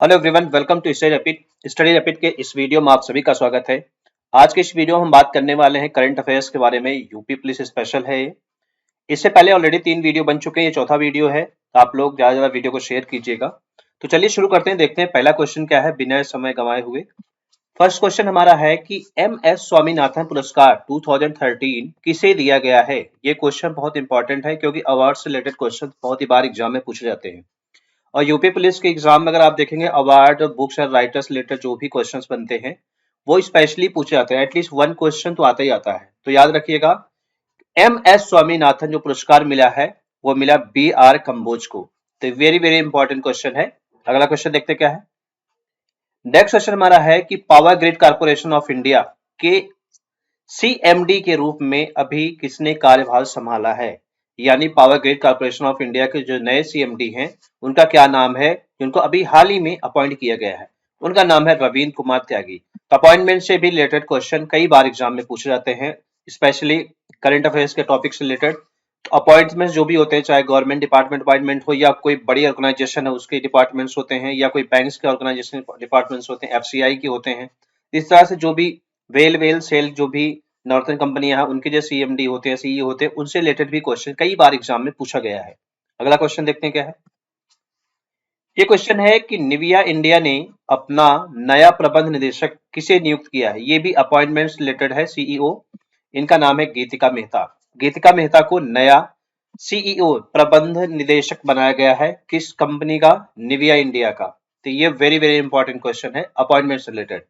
Hello everyone, welcome to study rapid के इस video में आप सभी का स्वागत है। आज के इस वीडियो में हम बात करने वाले हैं करंट अफेयर्स के बारे में। यूपी पुलिस स्पेशल है ये। इससे पहले ऑलरेडी 3 वीडियो बन चुके हैं, ये चौथा वीडियो है। तो आप लोग ज्यादा ज्यादा वीडियो को शेयर कीजिएगा। तो चलिए शुरू करते हैं, देखते हैं पहला क्वेश्चन क्या है बिना समय गंवाए हुए। फर्स्ट क्वेश्चन हमारा है कि MS स्वामीनाथन पुरस्कार 2013 किसे दिया गया है। ये क्वेश्चन बहुत इंपॉर्टेंट है क्योंकि अवार्ड से रिलेटेड क्वेश्चन बहुत ही बार एग्जाम में पूछे जाते हैं। और यूपी पुलिस के एग्जाम में अगर आप देखेंगे अवार्ड बुक्स और राइटर्स रिलेटेड जो भी क्वेश्चंस बनते हैं वो स्पेशली पूछे जाते हैं। एटलीस्ट वन क्वेश्चन तो आता ही आता है। तो याद रखिएगा, MS स्वामीनाथन जो पुरस्कार मिला है वो मिला BR कंबोज को। तो वेरी वेरी इंपॉर्टेंट क्वेश्चन है। अगला क्वेश्चन देखते क्या है। नेक्स्ट क्वेश्चन हमारा है कि power grid corporation of India के CMD के रूप में अभी किसने कार्यभार संभाला है। यानी power grid corporation of India के जो नए CMD हैं उनका क्या नाम है, जिनको अभी हाल ही में अपॉइंट किया गया है। उनका नाम है रविंद्र कुमार त्यागी। तो अपॉइंटमेंट से भी रिलेटेड क्वेश्चन कई बार एग्जाम में पूछे जाते हैं, स्पेशली करंट अफेयर्स के टॉपिक से रिलेटेड। तो अपॉइंटमेंट जो भी होते हैं, चाहे गवर्नमेंट डिपार्टमेंट अपॉइंटमेंट हो या कोई बड़ी ऑर्गेनाइजेशन है उसके डिपार्टमेंट्स होते हैं, या कोई बैंक्स के ऑर्गेनाइजेशन डिपार्टमेंट्स होते हैं, FCI के होते हैं। इस तरह से जो भी वेल सेल जो भी नॉर्थन कंपनियां हैं उनके जो CMD होते हैं, CEO होते हैं, उनसे रिलेटेड भी क्वेश्चन कई बार एग्जाम में पूछा गया है। अगला क्वेश्चन देखते हैं क्या है। ये क्वेश्चन है कि निविया इंडिया ने अपना नया प्रबंध निदेशक किसे नियुक्त किया है। ये भी अपॉइंटमेंट रिलेटेड है, CEO। इनका नाम है गीतिका मेहता। गीतिका मेहता को नया CEO प्रबंध निदेशक बनाया गया है। किस कंपनी का? निविया इंडिया का। तो ये वेरी वेरी इंपॉर्टेंट क्वेश्चन है अपॉइंटमेंट से रिलेटेड।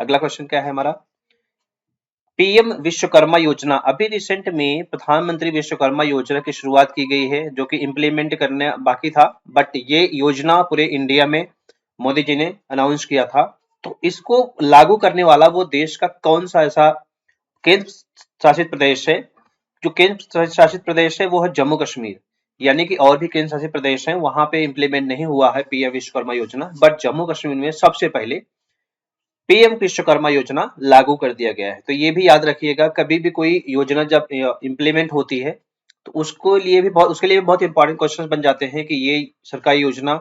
अगला क्वेश्चन क्या है हमारा। PM विश्वकर्मा योजना, अभी रिसेंट में प्रधानमंत्री विश्वकर्मा योजना की शुरुआत की गई है, जो कि इम्प्लीमेंट करने बाकी था, बट ये योजना पूरे इंडिया में मोदी जी ने अनाउंस किया था। तो इसको लागू करने वाला वो देश का कौन सा ऐसा केंद्र शासित प्रदेश है? जो केंद्र शासित प्रदेश है वो है जम्मू कश्मीर। यानी कि और भी केंद्र शासित प्रदेश हैं वहां पे इम्प्लीमेंट नहीं हुआ है PM विश्वकर्मा योजना, बट जम्मू कश्मीर में सबसे पहले PM विश्वकर्मा योजना लागू कर दिया गया है। तो ये भी याद रखिएगा, कभी भी कोई योजना जब इम्प्लीमेंट होती है तो उसके लिए भी बहुत इंपॉर्टेंट क्वेश्चन बन जाते हैं कि ये सरकारी योजना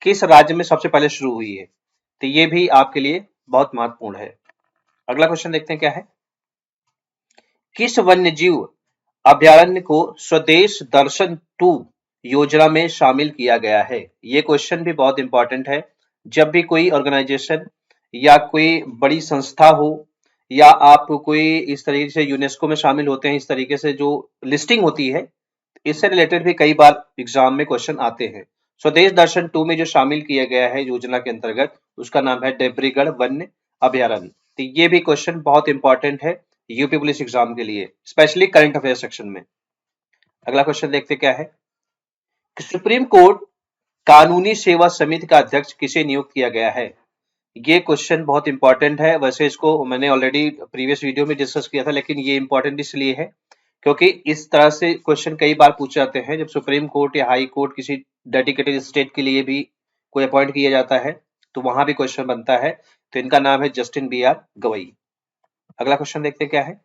किस राज्य में सबसे पहले शुरू हुई है। तो ये भी आपके लिए बहुत महत्वपूर्ण है। अगला क्वेश्चन देखते हैं क्या है। किस वन्यजीव अभयारण्य को स्वदेश दर्शन 2 योजना में शामिल किया गया है। ये क्वेश्चन भी बहुत इंपॉर्टेंट है। जब भी कोई ऑर्गेनाइजेशन या कोई बड़ी संस्था हो या आप कोई इस तरीके से यूनेस्को में शामिल होते हैं, इस तरीके से जो लिस्टिंग होती है, इससे रिलेटेड भी कई बार एग्जाम में क्वेश्चन आते हैं। स्वदेश दर्शन 2 में जो शामिल किया गया है योजना के अंतर्गत, उसका नाम है डिब्रूगढ़ वन्य अभयारण्य। तो ये भी क्वेश्चन बहुत इंपॉर्टेंट है यूपी पुलिस एग्जाम के लिए, स्पेशली करंट अफेयर सेक्शन में। अगला क्वेश्चन देखते क्या है कि सुप्रीम कोर्ट कानूनी सेवा समिति का अध्यक्ष किसे नियुक्त किया गया है। ये क्वेश्चन बहुत इंपॉर्टेंट है। वैसे इसको मैंने ऑलरेडी प्रीवियस वीडियो में डिस्कस किया था, लेकिन ये इंपॉर्टेंट इसलिए है क्योंकि इस तरह से क्वेश्चन कई बार पूछे जाते हैं। जब सुप्रीम कोर्ट या हाई कोर्ट किसी डेडिकेटेड स्टेट के लिए भी कोई अपॉइंट किया जाता है तो वहां भी क्वेश्चन बनता है। तो इनका नाम है जस्टिन BR गवई। अगला क्वेश्चन देखते क्या है।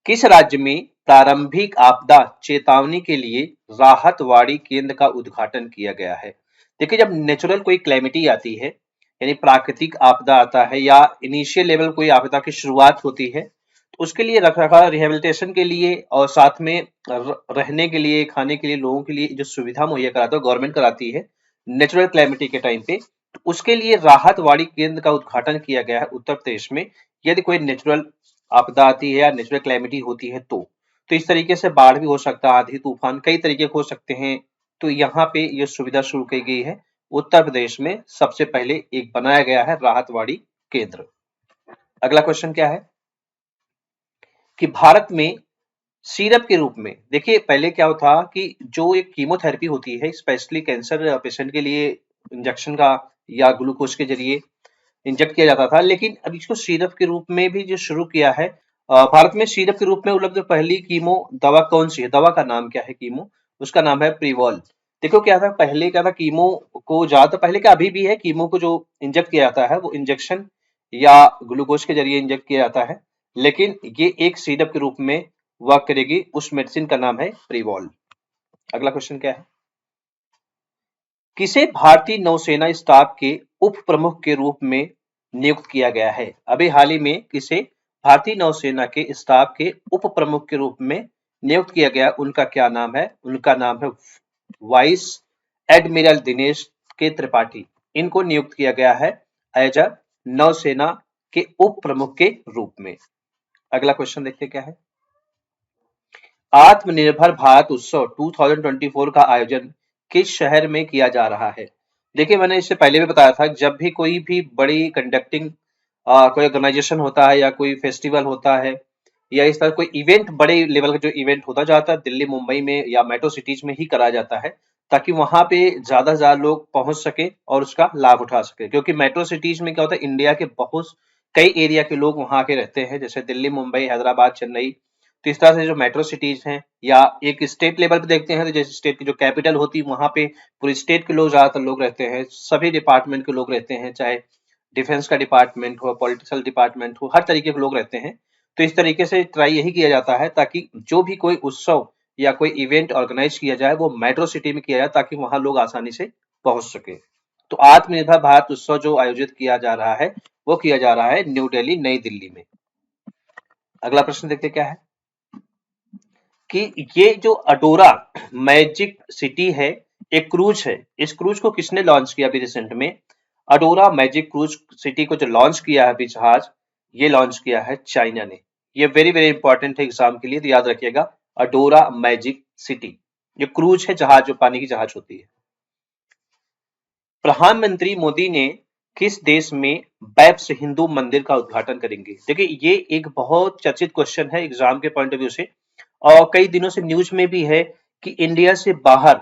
किस राज्य में प्रारंभिक आपदा चेतावनी के लिए राहत वाड़ी केंद्र का उद्घाटन किया गया है। देखिए, जब नेचुरल कोई क्लैमिटी आती है, यानी प्राकृतिक आपदा आता है या इनिशियल लेवल कोई आपदा की शुरुआत होती है, तो उसके लिए रखरखाव रिहेबिलिटेशन के लिए और साथ में रहने के लिए, खाने के लिए, लोगों के लिए जो सुविधा मुहैया कराता है गवर्नमेंट कराती है नेचुरल क्लैमिटी के टाइम पे। तो उसके लिए राहत वाड़ी केंद्र का उद्घाटन किया गया है उत्तर प्रदेश में। यदि कोई नेचुरल आपदा आती है या नेचुरल क्लैमिटी होती है तो इस तरीके से बाढ़ भी हो सकता है, आंधी तूफान कई तरीके हो सकते हैं। तो यहाँ पे ये सुविधा शुरू की गई है। उत्तर प्रदेश में सबसे पहले एक बनाया गया है राहतवाड़ी केंद्र। अगला क्वेश्चन क्या है कि भारत में सीरप के रूप में, देखिए पहले क्या था कि जो एक कीमोथेरेपी होती है स्पेशली कैंसर पेशेंट के लिए इंजेक्शन का या ग्लूकोज के जरिए इंजेक्ट किया जाता था, लेकिन अब इसको सीरप के रूप में भी जो शुरू किया है। भारत में सीरप के रूप में उपलब्ध पहली कीमो दवा कौन सी है? दवा का नाम क्या है कीमो? उसका नाम है प्रीवॉल। देखो क्या था, पहले क्या था, कीमो को ज्यादा पहले क्या अभी भी है, कीमो को जो इंजेक्ट किया जाता है वो इंजेक्शन या ग्लूकोज के जरिए इंजेक्ट किया जाता है, लेकिन ये एक सीरप के रूप में वर्क करेगी। उस मेडिसिन का नाम है प्रीवॉल। अगला क्वेश्चन क्या है किसे भारतीय नौसेना स्टाफ के उप प्रमुख के रूप में नियुक्त किया गया है? अभी हाल ही में किसे भारतीय नौसेना के स्टाफ के उप प्रमुख के रूप में नियुक्त किया गया? उनका क्या नाम है? उनका नाम है वाइस एडमिरल दिनेश के त्रिपाठी। इनको नियुक्त किया गया है एज अ नौसेना के उप प्रमुख के रूप में। अगला क्वेश्चन देखते क्या है। आत्मनिर्भर भारत उत्सव 2024 का आयोजन किस शहर में किया जा रहा है? देखिए, मैंने इससे पहले भी बताया था, जब भी कोई भी बड़ी कंडक्टिंग कोई ऑर्गेनाइजेशन होता है या कोई फेस्टिवल होता है या इस तरह कोई इवेंट, बड़े लेवल का जो इवेंट होता जाता है दिल्ली मुंबई में या मेट्रो सिटीज में ही करा जाता है, ताकि वहां पे ज्यादा से ज्यादा लोग पहुंच सके और उसका लाभ उठा सके। क्योंकि मेट्रो सिटीज में क्या होता है, इंडिया के बहुत कई एरिया के लोग वहां के रहते हैं, जैसे दिल्ली मुंबई हैदराबाद चेन्नई। तो इस तरह से जो मेट्रो सिटीज हैं, या एक स्टेट लेवल पे देखते हैं तो जैसे स्टेट की जो कैपिटल होती है वहां पे पूरी स्टेट के लोग ज्यादातर लोग रहते हैं, सभी डिपार्टमेंट के लोग रहते हैं, चाहे डिफेंस का डिपार्टमेंट हो, पॉलिटिकल डिपार्टमेंट हो, हर तरीके के लोग रहते हैं। तो इस तरीके से ट्राई यही किया जाता है ताकि जो भी कोई उत्सव या कोई इवेंट ऑर्गेनाइज किया जाए वो मेट्रो सिटी में किया जाए, ताकि वहां लोग आसानी से पहुंच सके। तो आत्मनिर्भर भारत उत्सव जो आयोजित किया जा रहा है वो किया जा रहा है न्यू दिल्ली, नई दिल्ली में। अगला प्रश्न देखते क्या है कि ये जो अडोरा मैजिक सिटी है, एक क्रूज है, इस क्रूज को किसने लॉन्च किया अभी रिसेंट में? अडोरा मैजिक क्रूज सिटी को जो लॉन्च किया है अभी जहाज, ये लॉन्च किया है चाइना ने। ये वेरी वेरी इंपॉर्टेंट है एग्जाम के लिए, तो याद रखिएगा, अडोरा मैजिक सिटी। ये क्रूज है, जहाज जो पानी की जहाज होती है। प्रधानमंत्री मोदी ने किस देश में बैप्स हिंदू मंदिर का उद्घाटन करेंगे? देखिए, ये एक बहुत चर्चित क्वेश्चन है एग्जाम के पॉइंट ऑफ व्यू से, और कई दिनों से न्यूज में भी है कि इंडिया से बाहर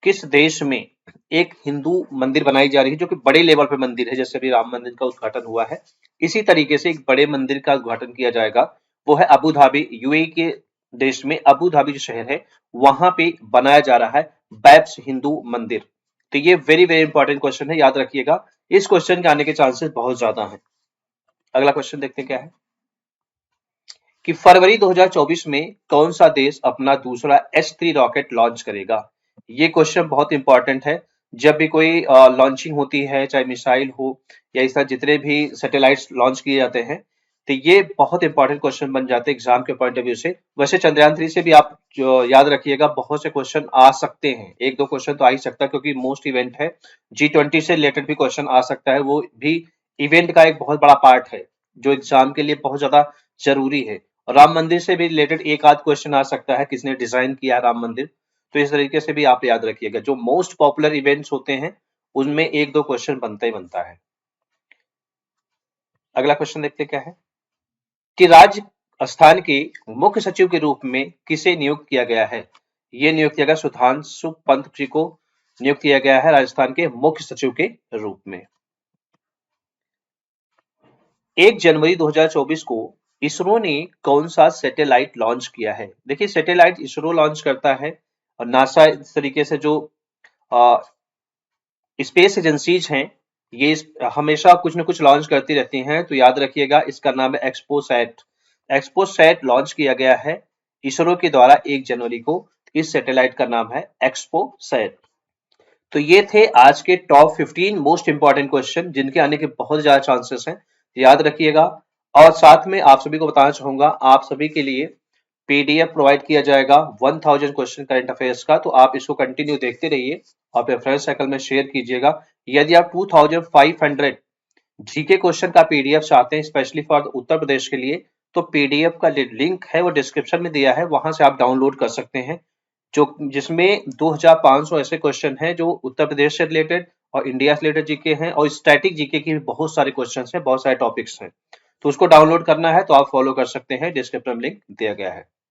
किस देश में एक हिंदू मंदिर बनाई जा रही है, जो कि बड़े लेवल पे मंदिर है। जैसे अभी राम मंदिर का उद्घाटन हुआ है, इसी तरीके से एक बड़े मंदिर का उद्घाटन किया जाएगा। वो है अबू धाबी, यूएई के देश में अबू धाबी जो शहर है वहां पे बनाया जा रहा है बैप्स हिंदू मंदिर। तो ये वेरी वेरी इंपॉर्टेंट क्वेश्चन है, याद रखिएगा, इस क्वेश्चन के आने के चांसेस बहुत ज्यादा हैं। अगला क्वेश्चन देखते हैं क्या है कि फरवरी 2024 में कौन सा देश अपना दूसरा S3 रॉकेट लॉन्च करेगा? ये क्वेश्चन बहुत इंपॉर्टेंट है। जब भी कोई लॉन्चिंग होती है, चाहे मिसाइल हो या इस तरह जितने भी सैटेलाइट्स लॉन्च किए जाते हैं, तो ये बहुत इंपॉर्टेंट क्वेश्चन बन जाते हैं एग्जाम के पॉइंट ऑफ व्यू से। वैसे चंद्रयान 3 से भी आप जो याद रखिएगा, बहुत से क्वेश्चन आ सकते हैं, एक दो क्वेश्चन तो आ ही सकता है, क्योंकि मोस्ट इवेंट है। G20 से रिलेटेड भी क्वेश्चन आ सकता है, वो भी इवेंट का एक बहुत बड़ा पार्ट है जो एग्जाम के लिए बहुत ज्यादा जरूरी है। और राम मंदिर से भी रिलेटेड एक आध क्वेश्चन आ सकता है, किसने डिजाइन किया राम मंदिर। तो इस तरीके से भी आप याद रखिएगा, जो मोस्ट पॉपुलर इवेंट्स होते हैं उनमें एक दो क्वेश्चन बनता ही बनता है। अगला क्वेश्चन देखते क्या है कि राजस्थान के मुख्य सचिव के रूप में किसे नियुक्त किया गया है? ये नियुक्त किया गया सुधांशु पंत जी को नियुक्त किया गया है राजस्थान के मुख्य सचिव के रूप में। 1 जनवरी 2024 को इसरो ने कौन सा सैटेलाइट लॉन्च किया है? देखिए, सैटेलाइट इसरो लॉन्च करता है, और नासा इस तरीके से जो स्पेस एजेंसीज हैं, ये हमेशा कुछ न कुछ लॉन्च करती रहती हैं। तो याद रखिएगा, इसका नाम है एक्सपोसैट। एक्सपोसैट लॉन्च किया गया है इसरो के द्वारा 1 जनवरी को। इस सैटेलाइट का नाम है एक्सपोसैट। तो ये थे आज के टॉप 15 मोस्ट इंपॉर्टेंट क्वेश्चन, जिनके आने के बहुत ज्यादा चांसेस हैं, याद रखिएगा। और साथ में आप सभी को बताना चाहूंगा, आप सभी के लिए पीडीएफ प्रोवाइड किया जाएगा 1000 क्वेश्चन करंट अफेयर्स का। तो आप इसको कंटिन्यू देखते रहिए, अपने फ्रेंड सर्कल में शेयर कीजिएगा। यदि आप 2500 जीके क्वेश्चन का पीडीएफ चाहते हैं स्पेशली फॉर उत्तर प्रदेश के लिए, तो पीडीएफ का लिंक है वो डिस्क्रिप्शन में दिया है, वहां से आप डाउनलोड कर सकते हैं। जो जिसमें 2500 ऐसे क्वेश्चन हैं जो उत्तर प्रदेश से रिलेटेड और इंडिया से रिलेटेड जीके हैं, और स्टैटिक जीके की भी बहुत सारे क्वेश्चन हैं, बहुत सारे टॉपिक्स हैं। तो उसको डाउनलोड करना है तो आप फॉलो कर सकते हैं, डिस्क्रिप्शन में लिंक दिया गया है।